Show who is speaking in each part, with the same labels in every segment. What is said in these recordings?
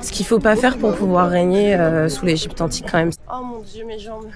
Speaker 1: Ce qu'il faut pas faire pour pouvoir régner sous l'Égypte antique quand même. Oh mon dieu, mes jambes.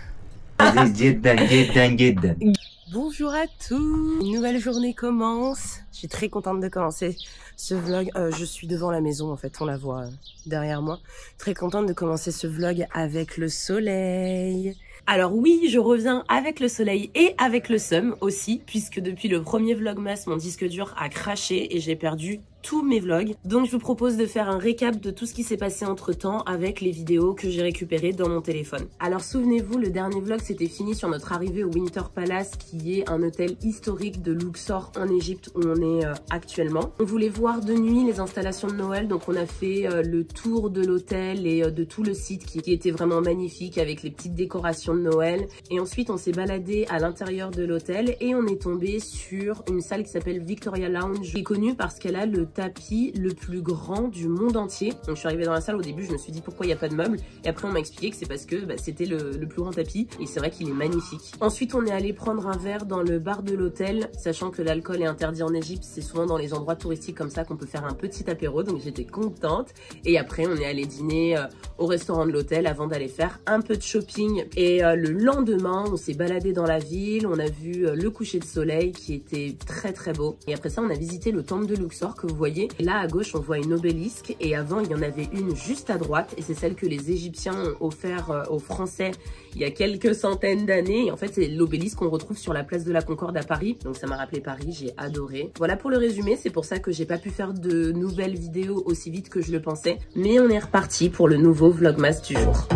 Speaker 1: Bonjour à tous. Une nouvelle journée commence. Je suis très contente de commencer ce vlog. Je suis devant la maison en fait, on la voit derrière moi. Très contente de commencer ce vlog avec le soleil. Alors oui, je reviens avec le soleil et avec le seum aussi, puisque depuis le premier vlogmas, mon disque dur a craché et j'ai perdu tous mes vlogs. Donc je vous propose de faire un récap de tout ce qui s'est passé entre temps avec les vidéos que j'ai récupérées dans mon téléphone. Alors souvenez-vous, le dernier vlog s'était fini sur notre arrivée au Winter Palace, qui est un hôtel historique de Luxor en Égypte où on est actuellement. On voulait voir de nuit les installations de Noël, donc on a fait le tour de l'hôtel et de tout le site qui était vraiment magnifique avec les petites décorations de Noël. Et ensuite on s'est baladé à l'intérieur de l'hôtel et on est tombé sur une salle qui s'appelle Victoria Lounge, qui est connue parce qu'elle a le tapis le plus grand du monde entier. Donc je suis arrivée dans la salle, au début je me suis dit pourquoi il n'y a pas de meubles, et après on m'a expliqué que c'est parce que c'était le plus grand tapis, et c'est vrai qu'il est magnifique. Ensuite on est allé prendre un verre dans le bar de l'hôtel, sachant que l'alcool est interdit en Égypte, c'est souvent dans les endroits touristiques comme ça qu'on peut faire un petit apéro, donc j'étais contente. Et après on est allé dîner au restaurant de l'hôtel avant d'aller faire un peu de shopping. Et le lendemain on s'est baladé dans la ville, on a vu le coucher de soleil qui était très très beau. Et après ça on a visité le temple de Luxor que vous voyez. Et là à gauche on voit une obélisque, et avant il y en avait une juste à droite, et c'est celle que les Égyptiens ont offert aux Français il y a quelques centaines d'années. Et en fait c'est l'obélisque qu'on retrouve sur la place de la Concorde à Paris, donc ça m'a rappelé Paris, j'ai adoré. Voilà pour le résumé, c'est pour ça que j'ai pas pu faire de nouvelles vidéos aussi vite que je le pensais, mais on est reparti pour le nouveau vlogmas du jour.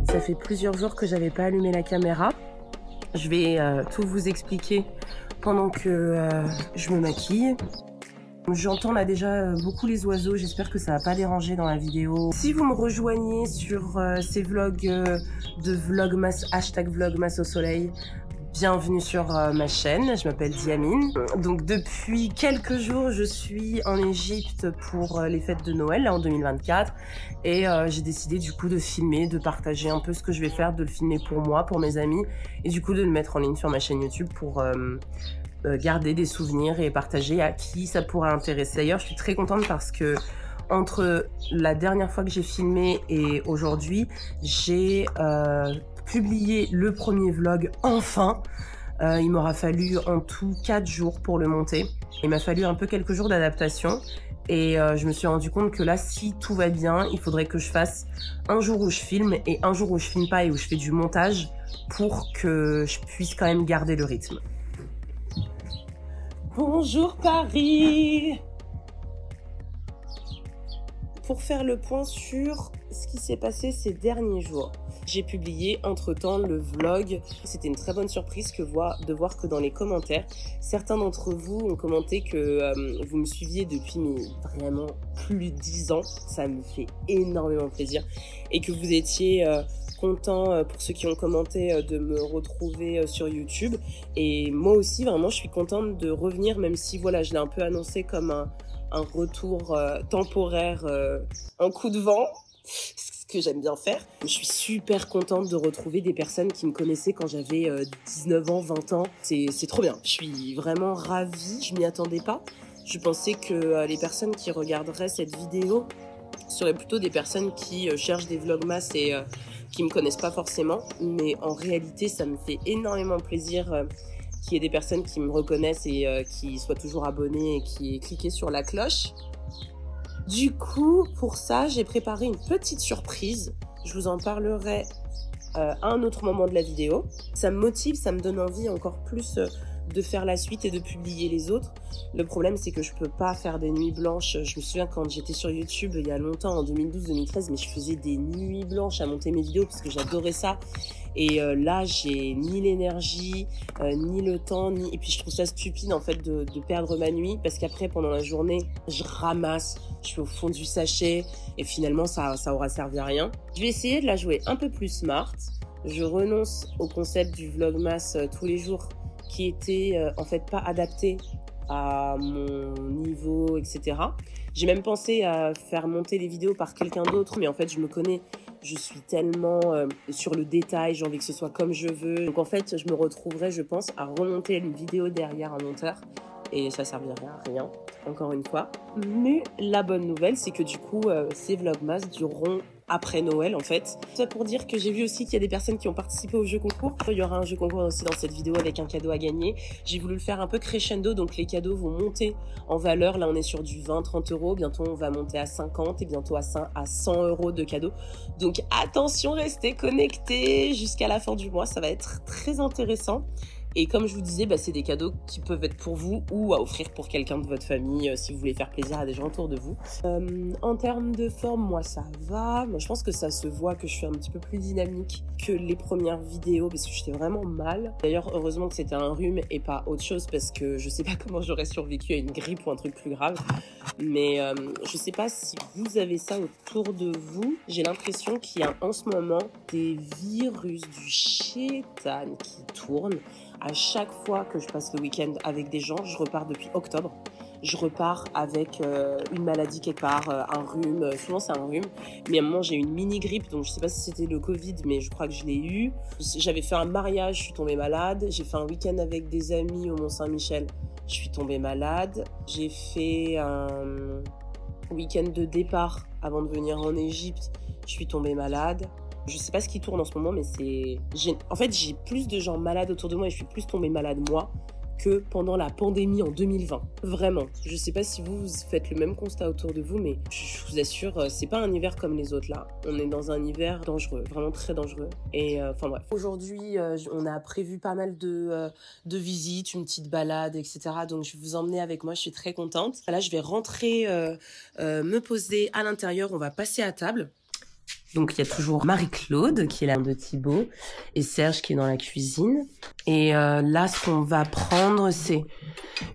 Speaker 1: Ça fait plusieurs jours que j'avais pas allumé la caméra. Je vais tout vous expliquer pendant que je me maquille. J'entends là déjà beaucoup les oiseaux, j'espère que ça va pas déranger dans la vidéo. Si vous me rejoignez sur ces vlogs de vlogmas, hashtag vlogmas au soleil, bienvenue sur ma chaîne, je m'appelle Diamine. Donc depuis quelques jours, je suis en Égypte pour les fêtes de Noël, là en 2024. Et j'ai décidé du coup de filmer, de partager un peu ce que je vais faire, de le filmer pour moi, pour mes amis. Et du coup de le mettre en ligne sur ma chaîne YouTube pour garder des souvenirs et partager à qui ça pourrait intéresser. D'ailleurs, je suis très contente parce que entre la dernière fois que j'ai filmé et aujourd'hui, j'ai publié le premier vlog enfin. Il m'aura fallu en tout 4 jours pour le monter. Il m'a fallu un peu quelques jours d'adaptation. Et je me suis rendu compte que là, si tout va bien, il faudrait que je fasse un jour où je filme et un jour où je filme pas et où je fais du montage pour que je puisse quand même garder le rythme. Bonjour Paris! Pour faire le point sur ce qui s'est passé ces derniers jours. J'ai publié entre-temps le vlog. C'était une très bonne surprise de voir que dans les commentaires, certains d'entre vous ont commenté que vous me suiviez depuis vraiment plus de 10 ans. Ça me fait énormément plaisir. Et que vous étiez content, pour ceux qui ont commenté, de me retrouver sur YouTube. Et moi aussi, vraiment, je suis contente de revenir, même si voilà, je l'ai un peu annoncé comme un retour temporaire, un coup de vent, ce que j'aime bien faire. Je suis super contente de retrouver des personnes qui me connaissaient quand j'avais 19 ans, 20 ans. C'est trop bien. Je suis vraiment ravie, je m'y attendais pas. Je pensais que les personnes qui regarderaient cette vidéo seraient plutôt des personnes qui cherchent des vlogmas et qui me connaissent pas forcément. Mais en réalité, ça me fait énormément plaisir qu'il y ait des personnes qui me reconnaissent et qui soient toujours abonnées et qui aient cliqué sur la cloche. Du coup, pour ça, j'ai préparé une petite surprise. Je vous en parlerai à un autre moment de la vidéo. Ça me motive, ça me donne envie encore plus de faire la suite et de publier les autres. Le problème, c'est que je peux pas faire des nuits blanches. Je me souviens quand j'étais sur YouTube il y a longtemps, en 2012-2013, mais je faisais des nuits blanches à monter mes vidéos parce que j'adorais ça. Et là, j'ai ni l'énergie, ni le temps, et puis je trouve ça stupide en fait de perdre ma nuit, parce qu'après, pendant la journée, je ramasse, je suis au fond du sachet, et finalement, ça aura servi à rien. Je vais essayer de la jouer un peu plus smart. Je renonce au concept du vlogmas tous les jours, qui était en fait pas adapté à mon niveau, etc. J'ai même pensé à faire monter les vidéos par quelqu'un d'autre, mais en fait, je me connais. Je suis tellement sur le détail, j'ai envie que ce soit comme je veux. Donc en fait, je me retrouverai, je pense, à remonter une vidéo derrière un monteur et ça servirait à rien, encore une fois. Mais la bonne nouvelle, c'est que du coup, ces Vlogmas dureront après Noël en fait. Ça pour dire que j'ai vu aussi qu'il y a des personnes qui ont participé au jeu concours. Il y aura un jeu concours aussi dans cette vidéo avec un cadeau à gagner. J'ai voulu le faire un peu crescendo, donc les cadeaux vont monter en valeur. Là on est sur du 20-30 euros, bientôt on va monter à 50 et bientôt à 100 euros de cadeaux. Donc attention, restez connectés jusqu'à la fin du mois, ça va être très intéressant. Et comme je vous disais, c'est des cadeaux qui peuvent être pour vous ou à offrir pour quelqu'un de votre famille si vous voulez faire plaisir à des gens autour de vous. En termes de forme, moi ça va. Moi, je pense que ça se voit que je suis un petit peu plus dynamique que les premières vidéos parce que j'étais vraiment mal. D'ailleurs, heureusement que c'était un rhume et pas autre chose parce que je sais pas comment j'aurais survécu à une grippe ou un truc plus grave. Mais je sais pas si vous avez ça autour de vous. J'ai l'impression qu'il y a en ce moment des virus du chétan qui tournent. À chaque fois que je passe le week-end avec des gens, je repars depuis octobre. Je repars avec une maladie quelque part, un rhume. Souvent, c'est un rhume. Mais à un moment, j'ai eu une mini-grippe. Donc, je sais pas si c'était le Covid, mais je crois que je l'ai eu. J'avais fait un mariage, je suis tombée malade. J'ai fait un week-end avec des amis au Mont-Saint-Michel. Je suis tombée malade. J'ai fait un week-end de départ avant de venir en Égypte. Je suis tombée malade. Je sais pas ce qui tourne en ce moment, mais en fait, j'ai plus de gens malades autour de moi et je suis plus tombée malade, moi, que pendant la pandémie en 2020. Vraiment. Je sais pas si vous faites le même constat autour de vous, mais je vous assure, c'est pas un hiver comme les autres, là. On est dans un hiver dangereux, vraiment très dangereux. Et enfin bref. Aujourd'hui, on a prévu pas mal de visites, une petite balade, etc. Donc, je vais vous emmener avec moi, je suis très contente. Là, je vais rentrer, me poser à l'intérieur, on va passer à table. Donc, il y a toujours Marie-Claude, qui est là de Thibaut, et Serge, qui est dans la cuisine. Et là, ce qu'on va prendre, c'est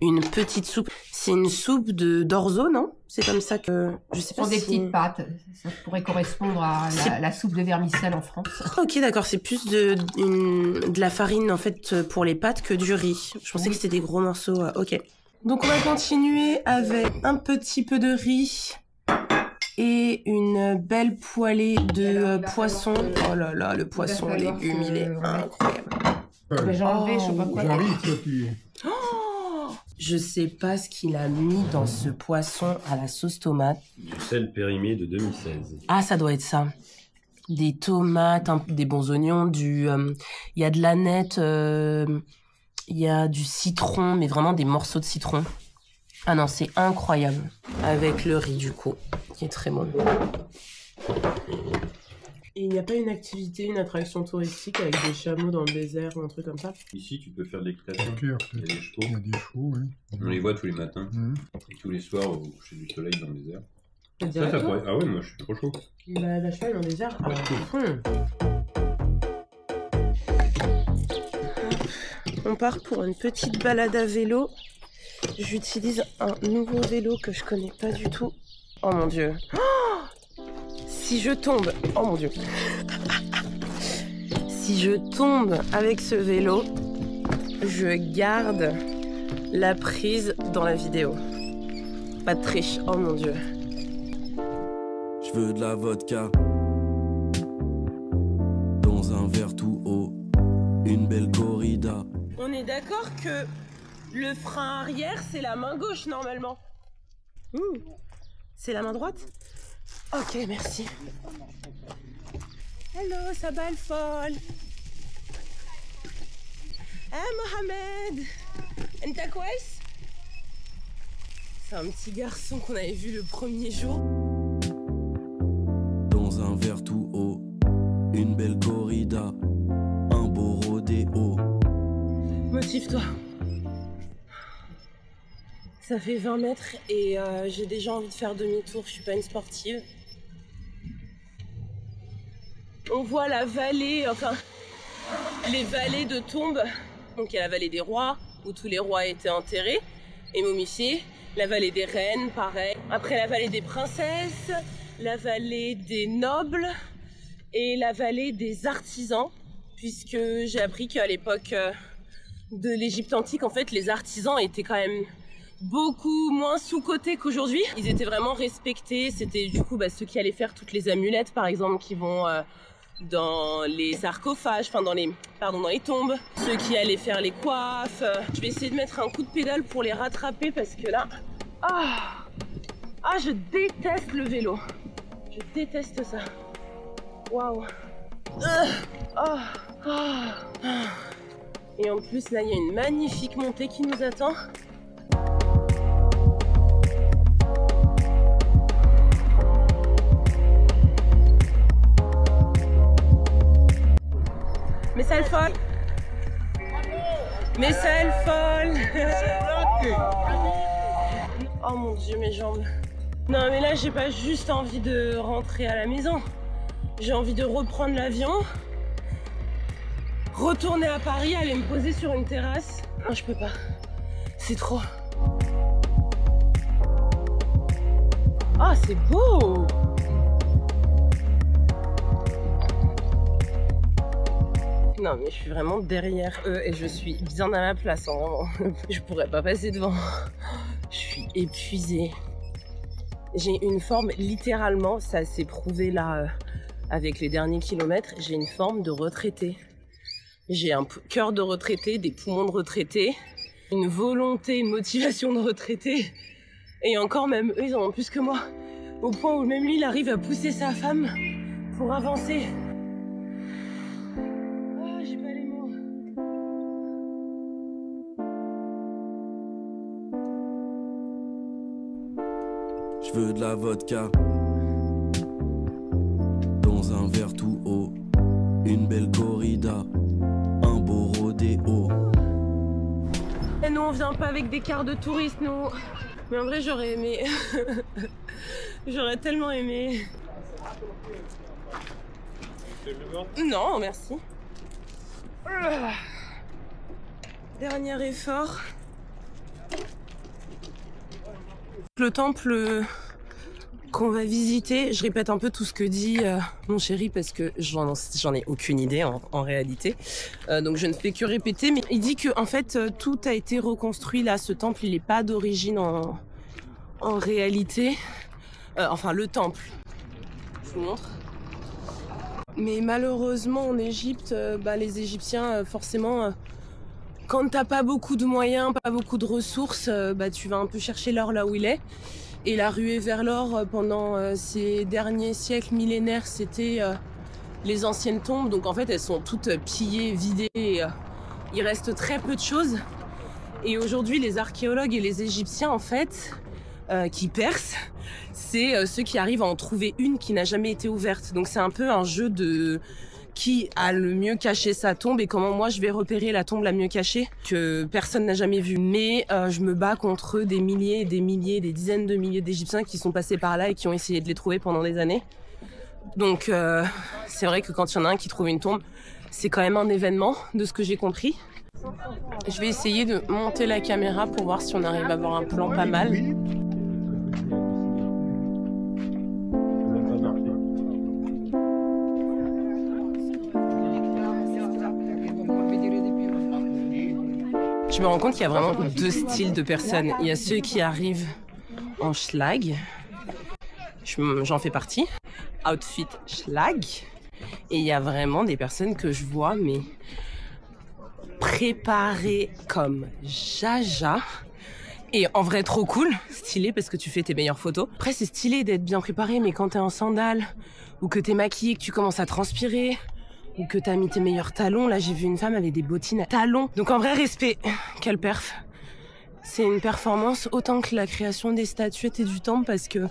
Speaker 1: une petite soupe. C'est une soupe d'orzo, non? C'est comme ça que... Je sais pas
Speaker 2: des petites pâtes. Ça pourrait correspondre à la soupe de vermicelle en France.
Speaker 1: Ok, d'accord. C'est plus de la farine, en fait, pour les pâtes que du riz. Je pensais que c'était des gros morceaux. Ok. Donc, on va continuer avec un petit peu de riz et une belle poêlée de poisson. Oh là là, le poisson légumes, il est incroyable.
Speaker 2: J'ai enlevé, je sais pas quoi.
Speaker 1: Je sais pas ce qu'il a mis dans ce poisson à la sauce tomate.
Speaker 3: Du sel périmé de 2016.
Speaker 1: Ah, ça doit être ça. Des tomates, des bons oignons, il y a de l'aneth, il y a du citron, mais vraiment des morceaux de citron. Ah non, c'est incroyable. Avec le riz du coup, qui est très bon. Et il n'y a pas une activité, une attraction touristique avec des chameaux dans le désert ou un truc comme ça?
Speaker 3: Ici, tu peux faire de l'équitation.
Speaker 4: Il y a
Speaker 3: des chevaux.
Speaker 4: Il y a des chevaux, oui.
Speaker 3: On les voit tous les matins. Et tous les soirs au coucher du soleil dans le désert.
Speaker 1: Ça
Speaker 3: pourrait... Ah ouais, moi je suis trop chaud.
Speaker 1: Une balade à cheval dans le désert? On part pour une petite balade à vélo. J'utilise un nouveau vélo que je connais pas du tout. Oh mon dieu. Oh, si je tombe. Oh mon dieu. Si je tombe avec ce vélo, je garde la prise dans la vidéo. Pas de triche. Oh mon dieu.
Speaker 5: Je veux de la vodka dans un verre tout haut, une belle corrida.
Speaker 1: On est d'accord que le frein arrière, c'est la main gauche normalement. C'est la main droite? Ok, merci. Hello, Sabah Al-Fol. Mohamed. Enta kwais? C'est un petit garçon qu'on avait vu le premier jour.
Speaker 5: Dans un verre tout haut, une belle corrida, un beau rodéo.
Speaker 1: Motive-toi. Ça fait 20 mètres et j'ai déjà envie de faire demi-tour, je suis pas une sportive. On voit la vallée, enfin les vallées de tombes. Donc il y a la vallée des rois, où tous les rois étaient enterrés et momifiés. La vallée des reines, pareil. Après la vallée des princesses, la vallée des nobles et la vallée des artisans. Puisque j'ai appris qu'à l'époque de l'Égypte antique, en fait, les artisans étaient quand même beaucoup moins sous-cotés qu'aujourd'hui. Ils étaient vraiment respectés. C'était du coup ceux qui allaient faire toutes les amulettes, par exemple, qui vont dans les sarcophages, enfin dans les tombes, ceux qui allaient faire les coiffes. Je vais essayer de mettre un coup de pédale pour les rattraper parce que là, je déteste le vélo. Je déteste ça. Waouh. Et en plus là, il y a une magnifique montée qui nous attend. Mais ça le folle. Mais ça le folle. Oh mon Dieu, mes jambes. Non mais là j'ai pas juste envie de rentrer à la maison. J'ai envie de reprendre l'avion, retourner à Paris, aller me poser sur une terrasse. Non, je peux pas. C'est trop. Ah, c'est beau. Non mais je suis vraiment derrière eux et je suis bien à ma place, hein, vraiment. Je pourrais pas passer devant. Je suis épuisée. J'ai une forme, littéralement, ça s'est prouvé là avec les derniers kilomètres, j'ai une forme de retraité. J'ai un cœur de retraité, des poumons de retraité, une volonté, une motivation de retraité. Et encore même, eux, ils en ont plus que moi. Au point où même lui, il arrive à pousser sa femme pour avancer. Oh, j'ai pas les mots.
Speaker 5: Je veux de la vodka dans un verre tout haut, une belle corrida, un beau rodéo.
Speaker 1: Et nous on vient pas avec des cartes de touristes, nous. Mais en vrai j'aurais aimé. J'aurais tellement aimé. Non, merci. Dernier effort. Le temple qu'on va visiter, je répète un peu tout ce que dit mon chéri parce que j'en ai aucune idée en réalité. Donc je ne fais que répéter, mais il dit que en fait tout a été reconstruit là. Ce temple, il n'est pas d'origine en réalité. Enfin le temple. Je vous montre. Mais malheureusement en Égypte, les Égyptiens forcément. Quand t'as pas beaucoup de moyens, pas beaucoup de ressources, tu vas un peu chercher l'or là où il est. Et la ruée vers l'or pendant ces derniers siècles millénaires, c'était les anciennes tombes. Donc en fait, elles sont toutes pillées, vidées. Il reste très peu de choses. Et aujourd'hui, les archéologues et les Égyptiens, en fait, qui percent, c'est ceux qui arrivent à en trouver une qui n'a jamais été ouverte. Donc c'est un peu un jeu de... qui a le mieux caché sa tombe et comment moi je vais repérer la tombe la mieux cachée que personne n'a jamais vue. Mais je me bats contre des milliers, des dizaines de milliers d'Égyptiens qui sont passés par là et qui ont essayé de les trouver pendant des années. Donc c'est vrai que quand il y en a un qui trouve une tombe, c'est quand même un événement de ce que j'ai compris. Je vais essayer de monter la caméra pour voir si on arrive à avoir un plan pas mal. Je me rends compte qu'il y a vraiment deux styles de personnes. Il y a ceux qui arrivent en schlag, j'en fais partie, outfit schlag, et il y a vraiment des personnes que je vois, mais préparées comme jaja, et en vrai trop cool, stylé parce que tu fais tes meilleures photos. Après c'est stylé d'être bien préparé, mais quand t'es en sandales, ou que t'es maquillée, que tu commences à transpirer, ou que t'as mis tes meilleurs talons. Là, j'ai vu une femme avec des bottines à talons. Donc en vrai, respect. Quelle perf. C'est une performance autant que la création des statuettes et du temple parce que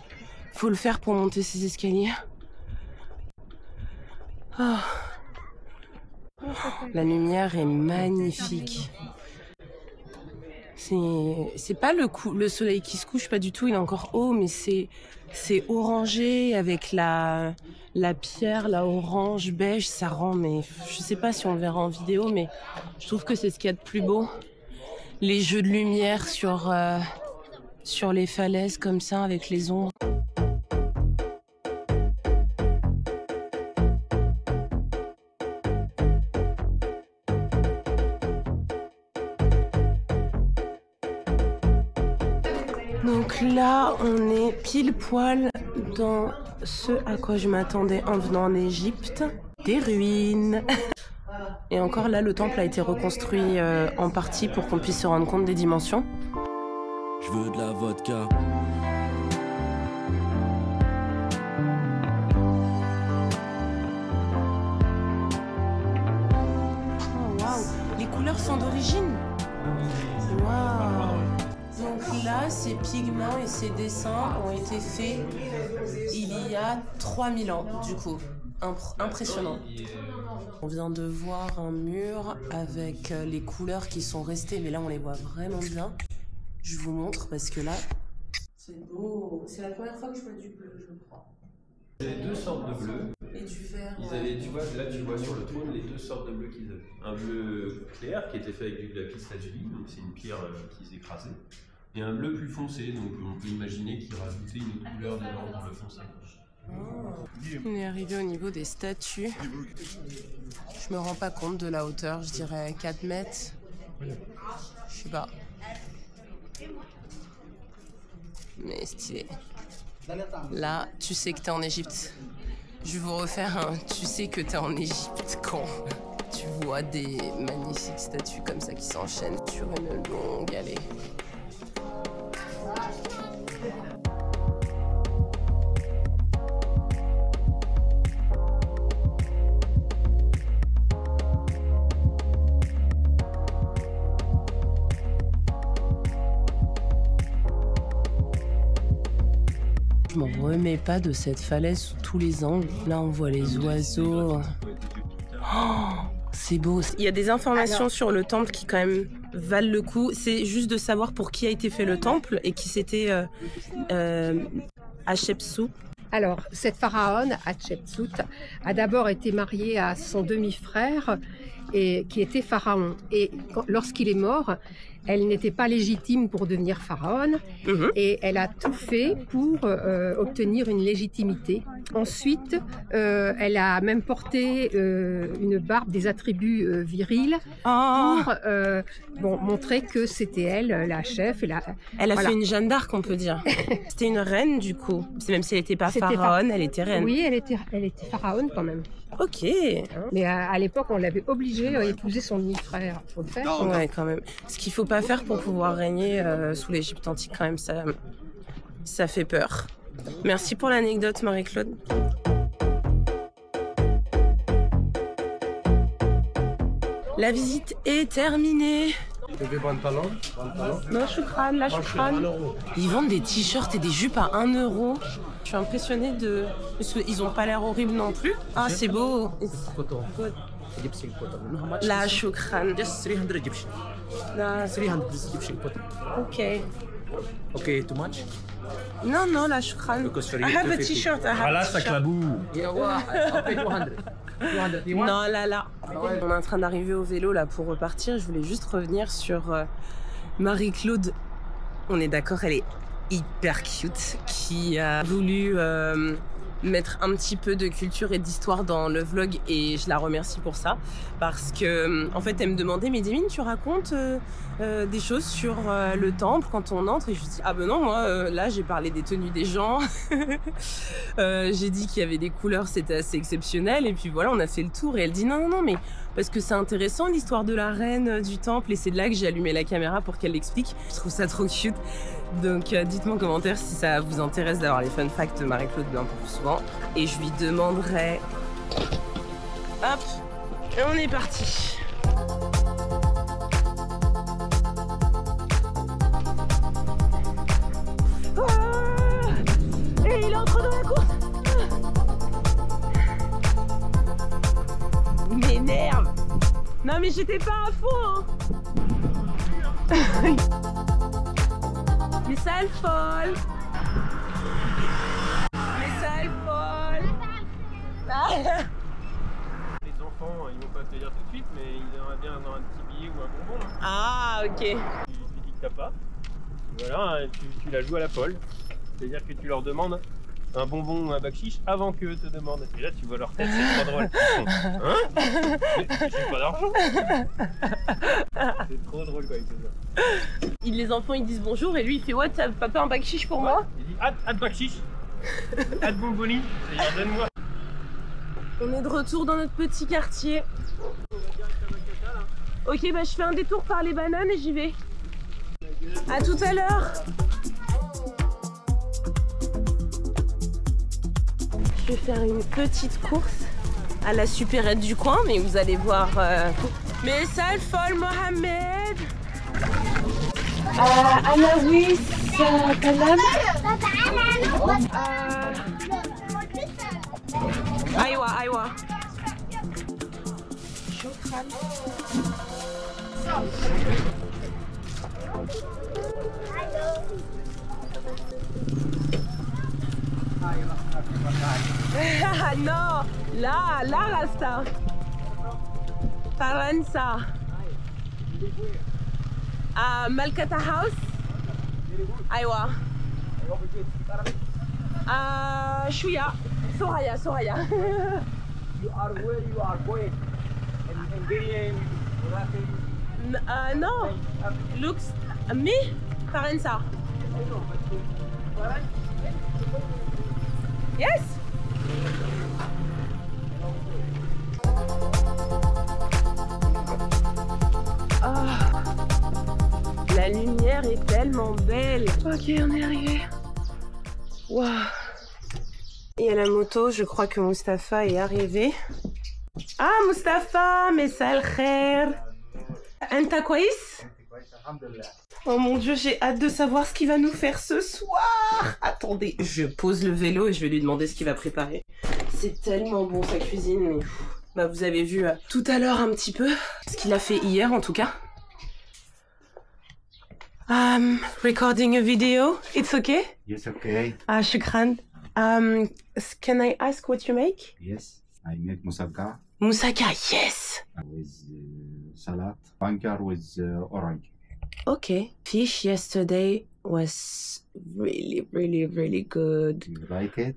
Speaker 1: faut le faire pour monter ces escaliers. Oh. La lumière est magnifique. C'est pas le soleil qui se couche, pas du tout, il est encore haut, mais c'est orangé avec la pierre, la orange, beige, ça rend, mais je sais pas si on le verra en vidéo, mais je trouve que c'est ce qu'il y a de plus beau. Les jeux de lumière sur les falaises comme ça, avec les ombres. Donc là, on est pile poil dans ce à quoi je m'attendais en venant en Égypte. des ruines. Et encore là, le temple a été reconstruit en partie pour qu'on puisse se rendre compte des dimensions.
Speaker 5: Je veux de la vodka.
Speaker 1: Oh waouh, les couleurs sont d'origine. Waouh. Donc là, ces pigments et ces dessins ont été faits il y a 3000 ans, du coup. Impressionnant. On vient de voir un mur avec les couleurs qui sont restées, mais là on les voit vraiment bien. Je vous montre parce que là, c'est beau. C'est la première fois que je vois du bleu, je crois.
Speaker 3: Il y avait deux sortes de bleus.
Speaker 1: Et du vert.
Speaker 3: Ils avaient, tu vois, là tu vois sur le trône les deux sortes de bleus qu'ils avaient. Un bleu clair qui était fait avec du lapis lazuli, donc c'est une pierre qu'ils écrasaient. Et un bleu plus foncé, donc on peut imaginer qu'ils rajoutaient une autre couleur dedans dans le foncé.
Speaker 1: On est arrivé au niveau des statues. Je me rends pas compte de la hauteur, je dirais 4 mètres. Je sais pas. Mais stylé. Là, tu sais que t'es en Égypte. Je vais vous refaire un tu sais que t'es en Égypte quand tu vois des magnifiques statues comme ça qui s'enchaînent sur une longue allée. Je m'en remets pas de cette falaise sous tous les angles. Là, on voit les oiseaux. Oh, c'est beau. Il y a des informations sur le temple qui quand même valent le coup. C'est juste de savoir pour qui a été fait le temple et qui c'était Hatshepsut.
Speaker 2: Alors, cette pharaone, Hatshepsut, a d'abord été mariée à son demi-frère et qui était pharaon. Et lorsqu'il est mort, elle n'était pas légitime pour devenir pharaone et elle a tout fait pour obtenir une légitimité. Ensuite, elle a même porté une barbe des attributs virils pour montrer que c'était elle, la chef. Et
Speaker 1: elle a fait une Jeanne d'Arc, on peut dire. C'était une reine, du coup. Même si elle n'était pas pharaone, elle était reine.
Speaker 2: Oui, elle était pharaone quand même.
Speaker 1: Ok.
Speaker 2: Mais à l'époque, on l'avait obligée à épouser son demi-frère. Faut le faire.
Speaker 1: Ouais, quand même. Ce qu'il faut pas faire pour pouvoir régner sous l'Égypte antique, quand même, ça fait peur. Merci pour l'anecdote, Marie-Claude. La visite est terminée. Non, choukran, la choukran. Ils vendent des t-shirts et des jupes à 1 €. Je suis impressionnée parce qu'ils ont pas l'air horribles non plus. Ah, c'est beau. La choukran.
Speaker 4: Just 300 Egyptian. 300 Egyptian cotton.
Speaker 1: Ok.
Speaker 4: Okay, too much?
Speaker 1: Non, la choukran. I have a t-shirt.
Speaker 4: Yeah, well, I'll pay 200. 200. You want?
Speaker 1: Non, là. On est en train d'arriver au vélo là pour repartir. Je voulais juste revenir sur Marie-Claude. On est d'accord, elle est hyper cute. Qui a voulu mettre un petit peu de culture et d'histoire dans le vlog et je la remercie pour ça. Parce que, en fait, elle me demandait, mais Divine, tu racontes des choses sur le temple quand on entre? Et je lui dis, ah ben non, moi, là, j'ai parlé des tenues des gens. J'ai dit qu'il y avait des couleurs, c'était assez exceptionnel. Et puis voilà, on a fait le tour. Et elle dit, non, mais parce que c'est intéressant l'histoire de la reine du temple. Et c'est de là que j'ai allumé la caméra pour qu'elle l'explique. Je trouve ça trop cute. Donc dites-moi en commentaire si ça vous intéresse d'avoir les fun facts de Marie-Claude un peu plus souvent. Et je lui demanderai... Hop, et on est parti. Et il entre dans la course. M'énerve. Non mais j'étais pas à fond hein. Mais ça elle folle.
Speaker 3: Les enfants, ils vont pas te le dire tout de suite, mais ils aimeraient bien avoir un petit billet ou un bonbon. Là.
Speaker 1: Ah ok.
Speaker 3: Tu dis que t'as pas. Voilà, tu la joues à la folle. C'est-à-dire que tu leur demandes un bonbon ou un bakchich avant qu'eux te demandent. Et là, tu vois leur tête, c'est trop drôle. Hein? J'ai pas d'argent. C'est trop drôle quoi, avec ça.
Speaker 1: Les enfants ils disent bonjour et lui il fait ouais, t'as pas un bakchich pour moi?
Speaker 3: Il dit hâte bakchich. Hâte bonboni. C'est-à-dire donne-moi.
Speaker 1: On est de retour dans notre petit quartier. Ok, bah je fais un détour par les bananes et j'y vais. À tout à l'heure. Je vais faire une petite course à la supérette du coin, mais vous allez voir. Mais sale folle Mohamed. Anaouis Kalam. Aïwa. Shukran. Non, là Rasta. Faransa. Malkata House. Aïwa. Shouya. Soraya.
Speaker 4: You are where you are going. In Hungarian,
Speaker 1: No. Looks me? Faransa. Yes. La lumière est tellement belle. Ok, on est arrivé. Waouh. Et à la moto, je crois que Mustapha est arrivé. Ah, Mustapha, messal khair. Anta kwais? Oh mon Dieu, j'ai hâte de savoir ce qu'il va nous faire ce soir. Attendez, je pose le vélo et je vais lui demander ce qu'il va préparer. C'est tellement bon sa cuisine, mais bah, vous avez vu tout à l'heure un petit peu ce qu'il a fait hier en tout cas. Recording a video. It's okay?
Speaker 6: Yes, okay.
Speaker 1: Shukran. Can I ask what you make?
Speaker 6: Yes, I make moussaka
Speaker 1: Moussaka, yes.
Speaker 6: with salad, banker with orange.
Speaker 1: Okay. Fish yesterday was really good.
Speaker 6: You like it?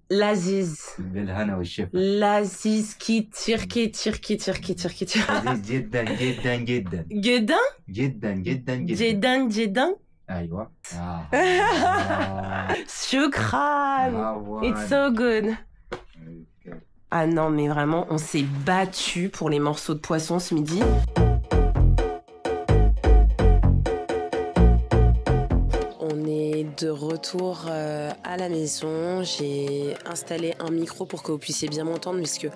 Speaker 1: Laziz.
Speaker 6: بالهنا والشفا.
Speaker 1: Laziz qui Turki.
Speaker 6: لذيذ جدا جدا جدا.
Speaker 1: Gedin?
Speaker 6: جدا.
Speaker 1: Jedin?
Speaker 6: ايوه.
Speaker 1: Shukran. It's so good.
Speaker 6: Okay.
Speaker 1: Ah non, mais vraiment, on s'est battu pour les morceaux de poisson ce midi. On est de retour à la maison. J'ai installé un micro pour que vous puissiez bien m'entendre puisque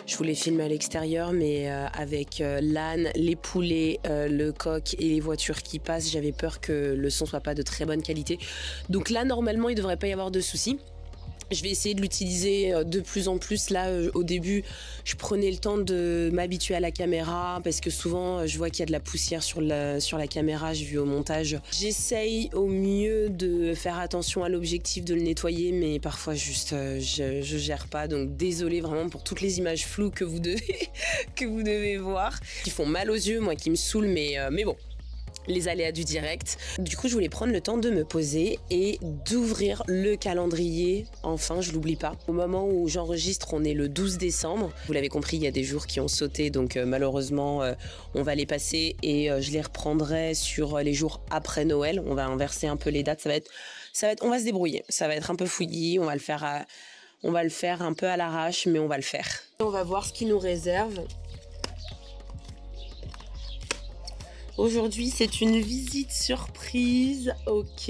Speaker 1: je voulais filmer à l'extérieur, mais avec l'âne, les poulets, le coq et les voitures qui passent, j'avais peur que le son soit pas de très bonne qualité. Donc là, normalement, il devrait pas y avoir de soucis. Je vais essayer de l'utiliser de plus en plus. Là, au début, je prenais le temps de m'habituer à la caméra parce que souvent, je vois qu'il y a de la poussière sur la caméra. J'ai vu au montage. J'essaye au mieux de faire attention à l'objectif, de le nettoyer, mais parfois, juste, je gère pas. Donc, désolée vraiment pour toutes les images floues que vous devez voir, qui font mal aux yeux, moi, qui me saoulent, mais bon. Les aléas du direct. Du coup, je voulais prendre le temps de me poser et d'ouvrir le calendrier. Enfin, je l'oublie pas. Au moment où j'enregistre, on est le 12 décembre. Vous l'avez compris, il y a des jours qui ont sauté, donc malheureusement, on va les passer et je les reprendrai sur les jours après Noël. On va inverser un peu les dates. On va se débrouiller. Ça va être un peu fouillis. On va le faire un peu à l'arrache, mais on va le faire. On va voir ce qui nous réserve. Aujourd'hui, c'est une visite surprise, ok.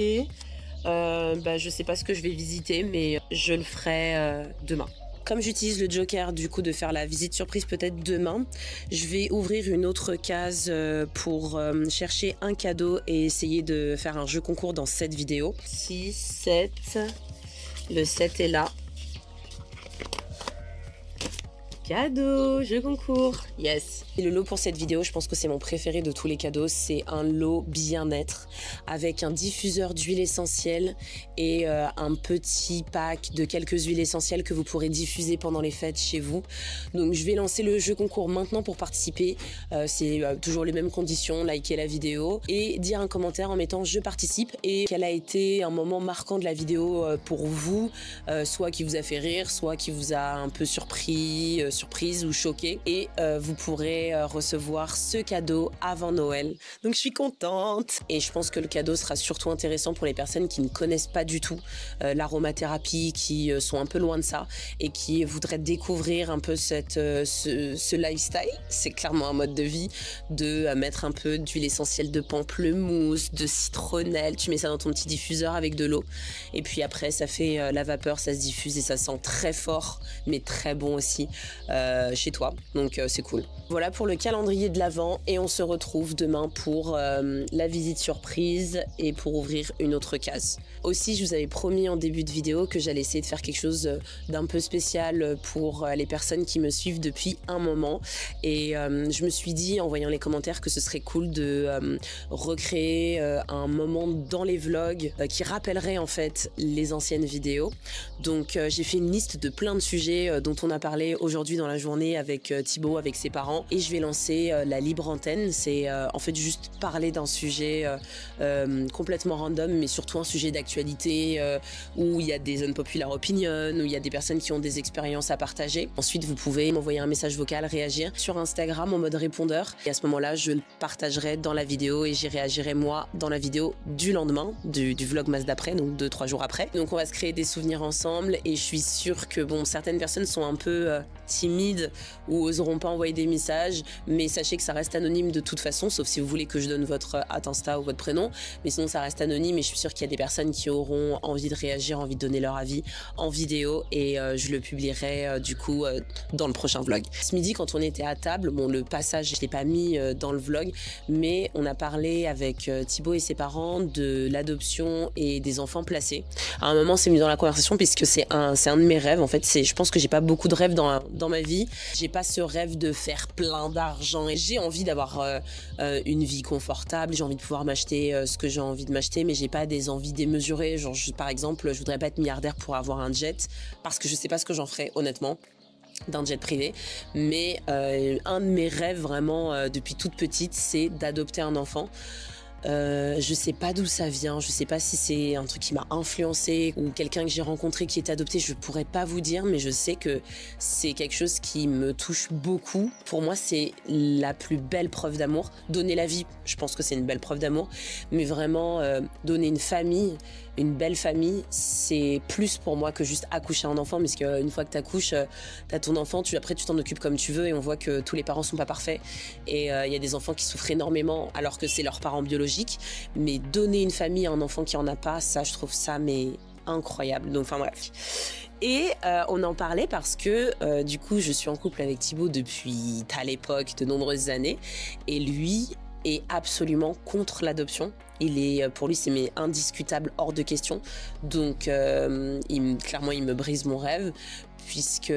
Speaker 1: Je sais pas ce que je vais visiter, mais je le ferai demain. Comme j'utilise le Joker du coup de faire la visite surprise peut-être demain, je vais ouvrir une autre case pour chercher un cadeau et essayer de faire un jeu concours dans cette vidéo. 6, 7, le 7 est là. Cadeau, jeu concours, yes. Et le lot pour cette vidéo, je pense que c'est mon préféré de tous les cadeaux. C'est un lot bien-être avec un diffuseur d'huile essentielle et un petit pack de quelques huiles essentielles que vous pourrez diffuser pendant les fêtes chez vous. Donc je vais lancer le jeu concours maintenant pour participer. C'est toujours les mêmes conditions, liker la vidéo et dire un commentaire en mettant je participe et quel a été un moment marquant de la vidéo pour vous, soit qui vous a fait rire, soit qui vous a un peu surpris, surprise ou choqué. Et vous pourrez recevoir ce cadeau avant Noël. Donc je suis contente. Et je pense que le cadeau sera surtout intéressant pour les personnes qui ne connaissent pas du tout l'aromathérapie, qui sont un peu loin de ça et qui voudraient découvrir un peu ce lifestyle. C'est clairement un mode de vie de mettre un peu d'huile essentielle de pamplemousse, de citronnelle. Tu mets ça dans ton petit diffuseur avec de l'eau. Et puis après, ça fait la vapeur, ça se diffuse et ça sent très fort, mais très bon aussi chez toi. Donc c'est cool. Voilà pour le calendrier de l'Avent et on se retrouve demain pour la visite surprise et pour ouvrir une autre case. Aussi, je vous avais promis en début de vidéo que j'allais essayer de faire quelque chose d'un peu spécial pour les personnes qui me suivent depuis un moment. Et je me suis dit en voyant les commentaires que ce serait cool de recréer un moment dans les vlogs qui rappellerait en fait les anciennes vidéos. Donc j'ai fait une liste de plein de sujets dont on a parlé aujourd'hui dans la journée avec Thibaut, avec ses parents. Et je vais lancer la libre antenne. C'est en fait juste parler d'un sujet complètement random, mais surtout un sujet d'actualité où il y a des unpopular opinions, où il y a des personnes qui ont des expériences à partager. Ensuite, vous pouvez m'envoyer un message vocal, réagir sur Instagram en mode répondeur. Et à ce moment-là, je le partagerai dans la vidéo et j'y réagirai moi dans la vidéo du lendemain, du vlogmas d'après, donc 2-3 jours après. Donc on va se créer des souvenirs ensemble et je suis sûre que bon, certaines personnes sont un peu timides ou oseront pas envoyer des messages, mais sachez que ça reste anonyme de toute façon, sauf si vous voulez que je donne votre Insta ou votre prénom, mais sinon ça reste anonyme et je suis sûre qu'il y a des personnes qui auront envie de réagir, envie de donner leur avis en vidéo et je le publierai du coup dans le prochain vlog. Ce midi quand on était à table, bon le passage je l'ai pas mis dans le vlog, mais on a parlé avec Thibaut et ses parents de l'adoption et des enfants placés. À un moment c'est mis dans la conversation puisque c'est un de mes rêves en fait, je pense que j'ai pas beaucoup de rêves dans ma vie, j'ai pas ce rêve de faire plein d'argent et j'ai envie d'avoir une vie confortable, j'ai envie de pouvoir m'acheter ce que j'ai envie de m'acheter, mais j'ai pas des envies démesurées. Genre, par exemple, je voudrais pas être milliardaire pour avoir un jet parce que je sais pas ce que j'en ferais honnêtement d'un jet privé, mais un de mes rêves vraiment depuis toute petite, c'est d'adopter un enfant. Je sais pas d'où ça vient, je sais pas si c'est un truc qui m'a influencé ou quelqu'un que j'ai rencontré qui est adopté, je pourrais pas vous dire, mais je sais que c'est quelque chose qui me touche beaucoup. Pour moi, c'est la plus belle preuve d'amour. Donner la vie, je pense que c'est une belle preuve d'amour, mais vraiment donner une famille, une belle famille, c'est plus pour moi que juste accoucher un enfant, parce qu'une fois que t'accouches, t'as ton enfant, après tu t'en occupes comme tu veux et on voit que tous les parents sont pas parfaits et il y a des enfants qui souffrent énormément alors que c'est leurs parents biologiques, mais donner une famille à un enfant qui en a pas, ça je trouve ça mais incroyable. Donc enfin bref. Et on en parlait parce que du coup je suis en couple avec Thibaut depuis à l'époque de nombreuses années et lui est absolument contre l'adoption. Pour lui, c'est indiscutable, hors de question. Donc, clairement, il me brise mon rêve. Puisque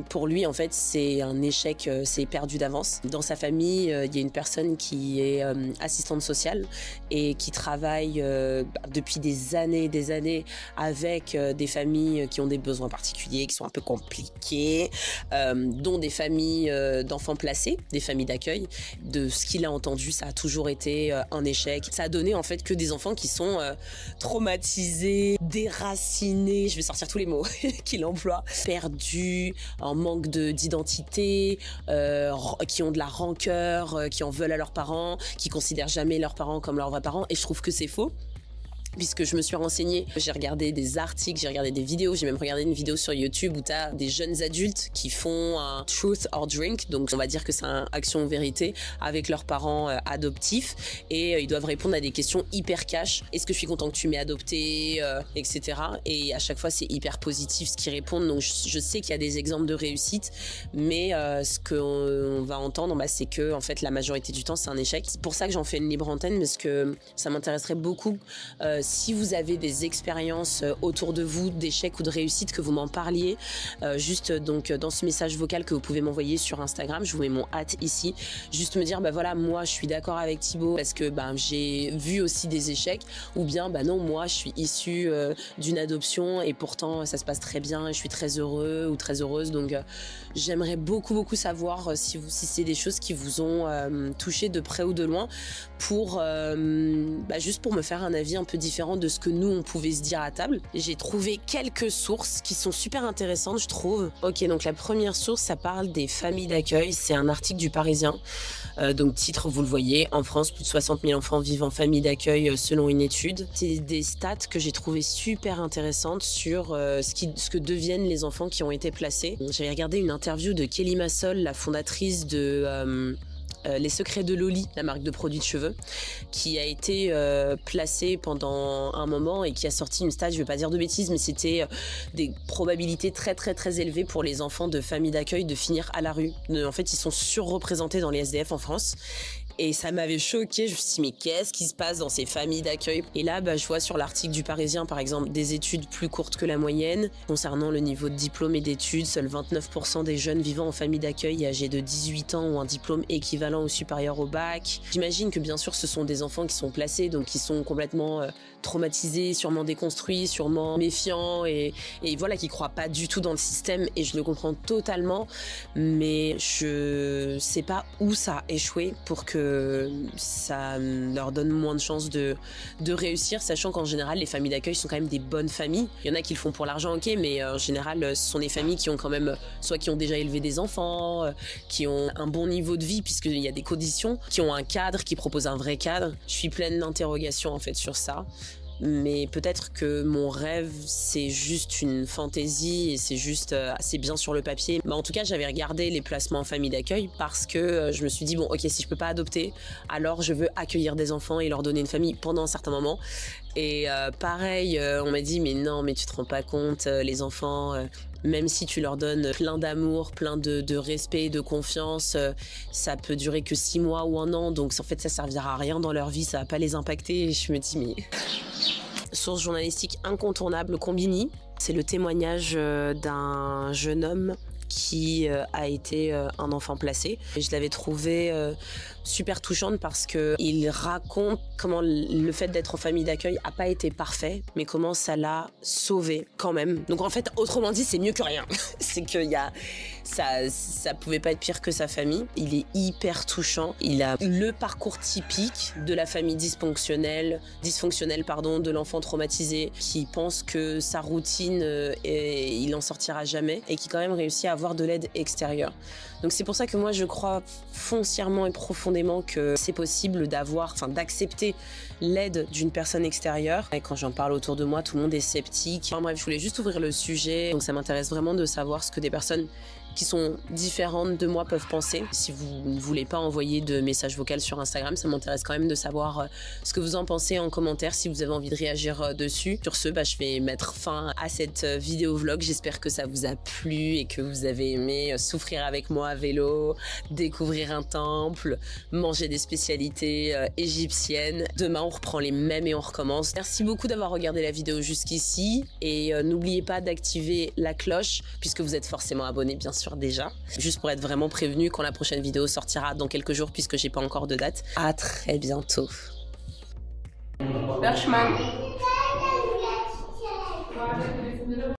Speaker 1: pour lui, en fait, c'est un échec, c'est perdu d'avance. Dans sa famille, il y a une personne qui est assistante sociale et qui travaille depuis des années avec des familles qui ont des besoins particuliers, qui sont un peu compliqués, dont des familles d'enfants placés, des familles d'accueil. De ce qu'il a entendu, ça a toujours été un échec. Ça a donné en fait que des enfants qui sont traumatisés, déracinés, je vais sortir tous les mots qu'il emploie, perdus, en manque d'identité, qui ont de la rancœur, qui en veulent à leurs parents, qui considèrent jamais leurs parents comme leurs vrais parents. Et je trouve que c'est faux. Puisque je me suis renseignée, j'ai regardé des articles, j'ai regardé des vidéos, j'ai même regardé une vidéo sur YouTube où tu as des jeunes adultes qui font un truth or drink, donc on va dire que c'est un action ou vérité, avec leurs parents adoptifs et ils doivent répondre à des questions hyper cash. Est-ce que je suis content que tu m'aies adopté, etc. Et à chaque fois c'est hyper positif ce qu'ils répondent, donc je sais qu'il y a des exemples de réussite, mais ce qu'on va entendre, c'est que en fait la majorité du temps c'est un échec. C'est pour ça que j'en fais une libre antenne, parce que ça m'intéresserait beaucoup si vous avez des expériences autour de vous, d'échecs ou de réussites, que vous m'en parliez. Juste donc dans ce message vocal que vous pouvez m'envoyer sur Instagram, je vous mets mon @ ici. Juste me dire, voilà, moi je suis d'accord avec Thibaut parce que j'ai vu aussi des échecs, ou bien non, moi je suis issue d'une adoption et pourtant ça se passe très bien et je suis très heureux ou très heureuse. Donc j'aimerais beaucoup savoir si c'est des choses qui vous ont touché de près ou de loin, pour juste pour me faire un avis un peu différent différent de ce que nous, on pouvait se dire à table. J'ai trouvé quelques sources qui sont super intéressantes, je trouve. Ok, donc la première source, ça parle des familles d'accueil. C'est un article du Parisien. Donc titre, vous le voyez, en France, plus de 60 000 enfants vivent en famille d'accueil selon une étude. C'est des stats que j'ai trouvées super intéressantes sur ce que deviennent les enfants qui ont été placés. J'avais regardé une interview de Kelly Massol, la fondatrice de... Les Secrets de Loli, la marque de produits de cheveux, qui a été placée pendant un moment et qui a sorti une stat, je ne vais pas dire de bêtises, mais c'était des probabilités très très très élevées pour les enfants de familles d'accueil de finir à la rue. En fait, ils sont surreprésentés dans les SDF en France. Et ça m'avait choquée, je me suis dit mais qu'est-ce qui se passe dans ces familles d'accueil? Et là je vois sur l'article du Parisien par exemple des études plus courtes que la moyenne. Concernant le niveau de diplôme et d'études, seuls 29% des jeunes vivant en famille d'accueil âgés de 18 ans ont un diplôme équivalent ou supérieur au bac. J'imagine que bien sûr ce sont des enfants qui sont placés, donc qui sont complètement traumatisés, sûrement déconstruits, sûrement méfiants et voilà, qui croient pas du tout dans le système, et je le comprends totalement, mais je sais pas où ça a échoué pour que ça leur donne moins de chances de réussir, sachant qu'en général les familles d'accueil sont quand même des bonnes familles. Il y en a qui le font pour l'argent, ok, mais en général ce sont des familles qui ont quand même, soit qui ont déjà élevé des enfants, qui ont un bon niveau de vie puisqu'il y a des conditions, qui ont un cadre, qui proposent un vrai cadre. Je suis pleine d'interrogations en fait sur ça. Mais peut-être que mon rêve c'est juste une fantaisie et c'est juste assez bien sur le papier. En tout cas, j'avais regardé les placements en famille d'accueil parce que je me suis dit bon, ok, si je peux pas adopter, alors je veux accueillir des enfants et leur donner une famille pendant un certain moment. Et pareil, on m'a dit mais non, mais tu te rends pas compte, les enfants, même si tu leur donnes plein d'amour, plein de respect, de confiance, ça peut durer que 6 mois ou 1 an, donc en fait ça servira à rien dans leur vie, ça va pas les impacter. Et je me dis mais... Source journalistique incontournable, Combini. C'est le témoignage d'un jeune homme qui a été un enfant placé. Et je l'avais trouvé super touchante parce qu'il raconte comment le fait d'être en famille d'accueil a pas été parfait, mais comment ça l'a sauvé quand même. Donc en fait, autrement dit, c'est mieux que rien. C'est que ça pouvait pas être pire que sa famille. Il est hyper touchant. Il a le parcours typique de la famille dysfonctionnelle de l'enfant traumatisé qui pense que sa routine il en sortira jamais et qui quand même réussit à avoir de l'aide extérieure. Donc c'est pour ça que moi je crois foncièrement et profondément que c'est possible d'accepter l'aide d'une personne extérieure. Et quand j'en parle autour de moi, tout le monde est sceptique. Enfin bref, je voulais juste ouvrir le sujet. Donc ça m'intéresse vraiment de savoir ce que des personnes qui sont différentes de moi peuvent penser. Si vous ne voulez pas envoyer de message vocal sur Instagram, ça m'intéresse quand même de savoir ce que vous en pensez en commentaire, si vous avez envie de réagir dessus. Sur ce, je vais mettre fin à cette vidéo vlog. J'espère que ça vous a plu et que vous avez aimé souffrir avec moi à vélo, découvrir un temple, manger des spécialités égyptiennes. Demain, on reprend les mêmes et on recommence. Merci beaucoup d'avoir regardé la vidéo jusqu'ici et n'oubliez pas d'activer la cloche puisque vous êtes forcément abonné, bien sûr, déjà, juste pour être vraiment prévenu quand la prochaine vidéo sortira dans quelques jours puisque j'ai pas encore de date. À très bientôt. Berchman.